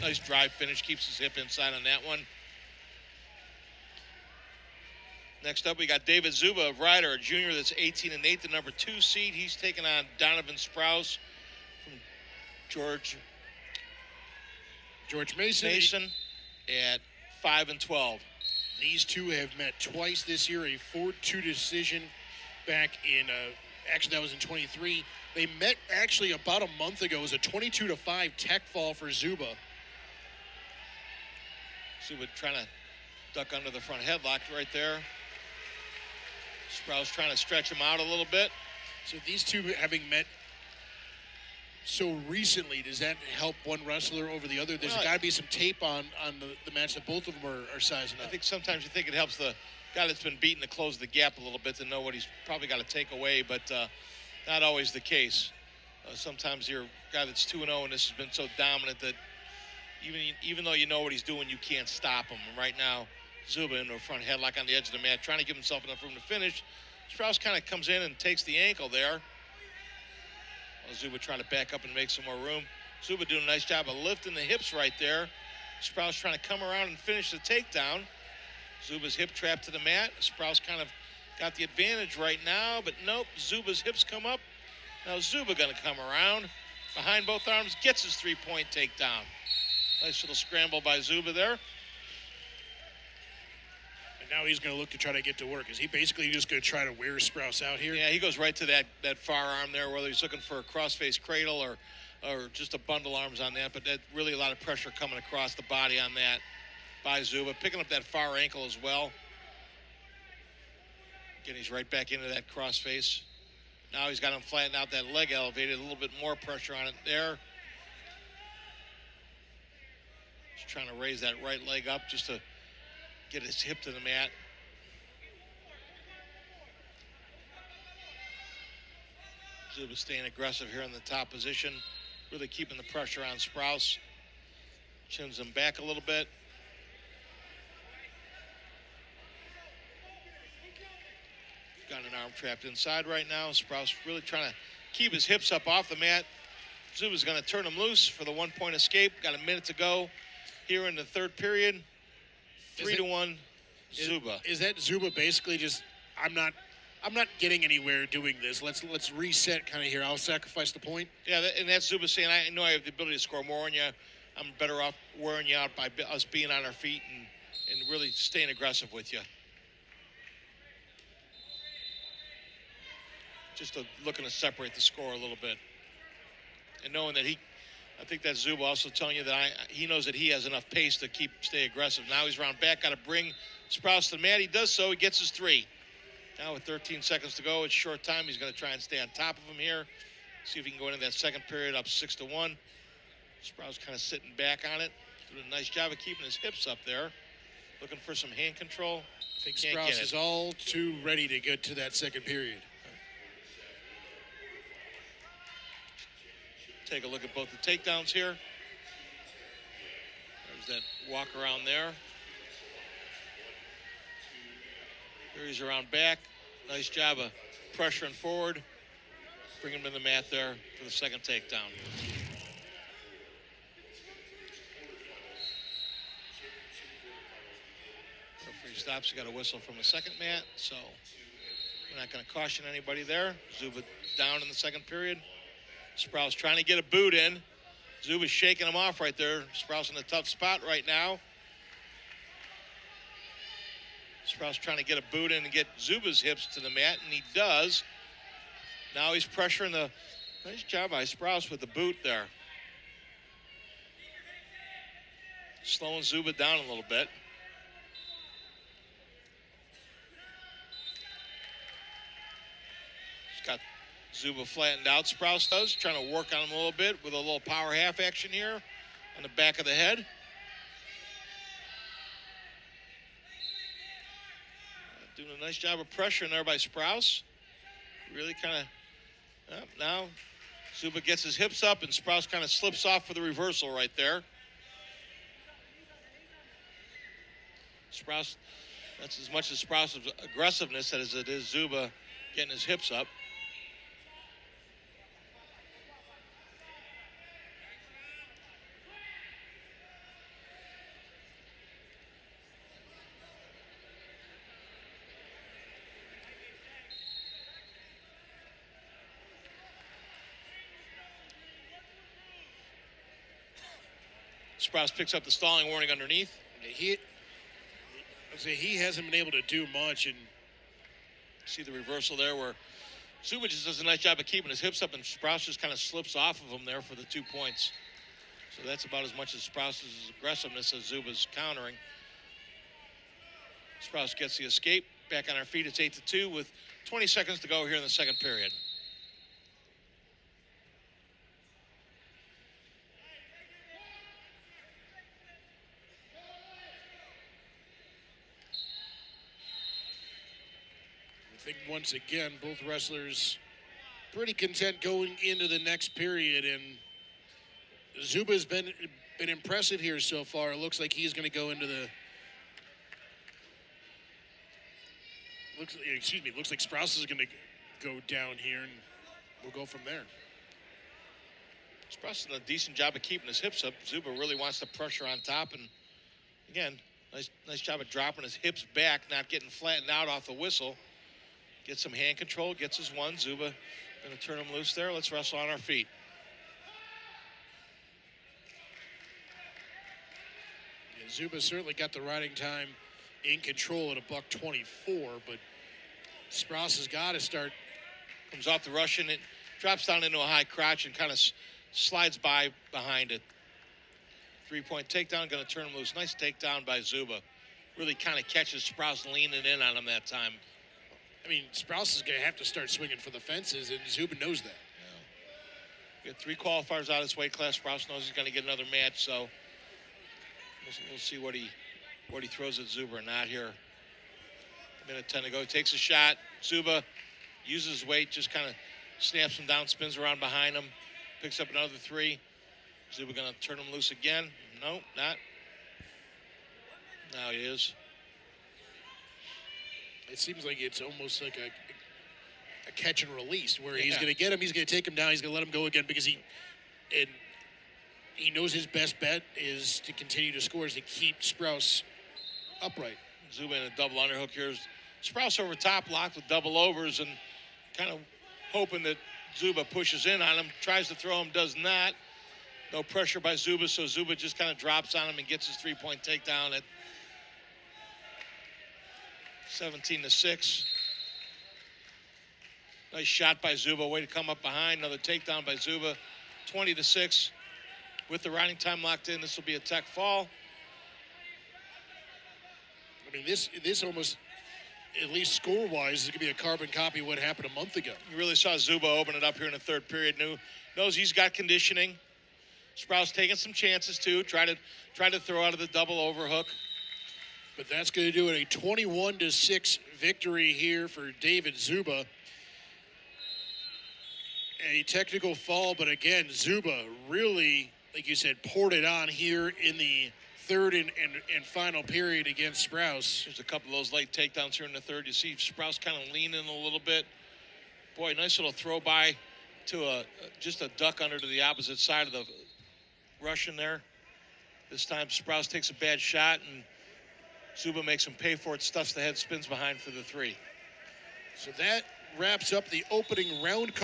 Nice drive finish, keeps his hip inside on that one. Next up, we got David Szuba of Ryder, a junior that's 18-8, the number 2 seed. He's taking on Donovan Sprouse from George Mason at 5-12. These two have met twice this year, a 4-2 decision back in, actually that was in 23. They met actually about a month ago. It was a 22-5 tech fall for Szuba. Szuba trying to duck under the front headlock right there. Sprouse trying to stretch him out a little bit. So these two having met so recently, does that help one wrestler over the other? There's got to be some tape on the match that both of them are sizing up. I think sometimes you think it helps the guy that's been beaten to close the gap a little bit, to know what he's probably got to take away, but not always the case. Sometimes you're a guy that's 2-0 and this has been so dominant that even though you know what he's doing, you can't stop him. And right now, Szuba in the front headlock on the edge of the mat, trying to give himself enough room to finish. Sprouse kind of comes in and takes the ankle there. Well, Szuba trying to back up and make some more room. Szuba doing a nice job of lifting the hips right there. Sprouse trying to come around and finish the takedown. Zuba's hip trapped to the mat. Sprouse kind of got the advantage right now, but nope, Zuba's hips come up. Now Szuba going to come around behind both arms, gets his 3-point takedown. Nice little scramble by Szuba there. And now he's going to look to try to get to work. Is he basically just going to try to wear Sprouse out here? Yeah, he goes right to that far arm there, whether he's looking for a cross-face cradle or just a bundle arms on that, but that really a lot of pressure coming across the body on that by Szuba, picking up that far ankle as well. Again, he's right back into that cross-face. Now he's got him flattened out, that leg elevated, a little bit more pressure on it there. Just trying to raise that right leg up just to get his hip to the mat. Szuba staying aggressive here in the top position, really keeping the pressure on Sprouse. Chins him back a little bit. Got an arm trapped inside right now. Sprouse really trying to keep his hips up off the mat. Zuba's going to turn him loose for the 1-point escape. Got a minute to go here in the third period. 3-1 Szuba. Is that Szuba basically just, I'm not getting anywhere doing this. Let's reset kind of here. I'll sacrifice the point. Yeah, and that's Szuba saying, I know I have the ability to score more on you. I'm better off wearing you out by us being on our feet and really staying aggressive with you. Just looking to separate the score a little bit. And knowing that I think that's Szuba also telling you that he knows that he has enough pace to stay aggressive. Now he's round back, got to bring Sprouse to the mat. He does so, he gets his 3. Now with 13 seconds to go, it's short time. He's going to try and stay on top of him here. See if he can go into that second period up 6-1. Sprouse kind of sitting back on it. Doing a nice job of keeping his hips up there. Looking for some hand control. I think Sprouse is all too ready to get to that second period. Take a look at both the takedowns here. There's that walk around there. Here he's around back. Nice job of pressuring forward. Bring him to the mat there for the second takedown. Referee stops. He got a whistle from the second mat, so we're not going to caution anybody there. Szuba down in the second period. Sprouse trying to get a boot in. Zuba's shaking him off right there. Sprouse in a tough spot right now. Sprouse trying to get a boot in and get Zuba's hips to the mat, and he does. Now he's pressuring the nice job by Sprouse with the boot there. Slowing Szuba down a little bit. He's got Szuba flattened out. Sprouse does, trying to work on him a little bit with a little power half action here on the back of the head. Doing a nice job of pressuring there by Sprouse. Really kind of, now Szuba gets his hips up and Sprouse kind of slips off for the reversal right there. Sprouse, that's as much as Sprouse's aggressiveness as it is Szuba getting his hips up. Sprouse picks up the stalling warning underneath. He hasn't been able to do much, and see the reversal there where Szuba just does a nice job of keeping his hips up, and Sprouse just kind of slips off of him there for the 2 points. So that's about as much as Sprouse's aggressiveness as Zuba's countering. Sprouse gets the escape. Back on our feet, it's 8-2 with 20 seconds to go here in the second period. I think once again, both wrestlers pretty content going into the next period, and Zuba's been impressive here so far. It looks like he's going to go into the. Looks like Sprouse is going to go down here, and we'll go from there. Sprouse does a decent job of keeping his hips up. Szuba really wants the pressure on top, and again, nice job of dropping his hips back, not getting flattened out off the whistle. Gets some hand control, gets his one. Szuba going to turn him loose there. Let's wrestle on our feet. Yeah, Zuba certainly got the riding time in control at $1:24, but Sprouse has got to start. Comes off the Russian, it drops down into a high crotch and kind of slides by behind it. 3-point takedown, going to turn him loose. Nice takedown by Szuba. Really kind of catches Sprouse leaning in on him that time. I mean, Sprouse is going to have to start swinging for the fences, and Szuba knows that. Yeah. Get 3 qualifiers out of this weight class. Sprouse knows he's going to get another match, so we'll see what he throws at Szuba or not here. 1:10 to go. Takes a shot. Szuba uses his weight, just kind of snaps him down, spins around behind him, picks up another 3. Szuba going to turn him loose again. No, not. Now he is. It seems like it's almost like a catch and release where he's going to get him, he's going to take him down, he's going to let him go again because he knows his best bet is to continue to score, is to keep Sprouse upright. Szuba in a double underhook here. Sprouse over top, locked with double overs, and kind of hoping that Szuba pushes in on him, tries to throw him, does not. No pressure by Szuba, so Szuba just kind of drops on him and gets his 3-point takedown at 17-6. Nice shot by Szuba. Way to come up behind. Another takedown by Szuba. 20-6. With the riding time locked in, this will be a tech fall. I mean, this almost, at least score-wise, is going to be a carbon copy of what happened a month ago. You really saw Szuba open it up here in the third period. Knows he's got conditioning. Sprouse taking some chances too. Try to throw out of the double overhook. But that's going to do it. A 21-6 victory here for David Szuba. A technical fall, but again, Szuba really, like you said, poured it on here in the third and final period against Sprouse. There's a couple of those late takedowns here in the third. You see Sprouse kind of leaning a little bit. Boy, nice little throw by to just a duck under to the opposite side of the Russian there. This time Sprouse takes a bad shot, and Szuba makes him pay for it, stuffs the head, spins behind for the 3. So that wraps up the opening round.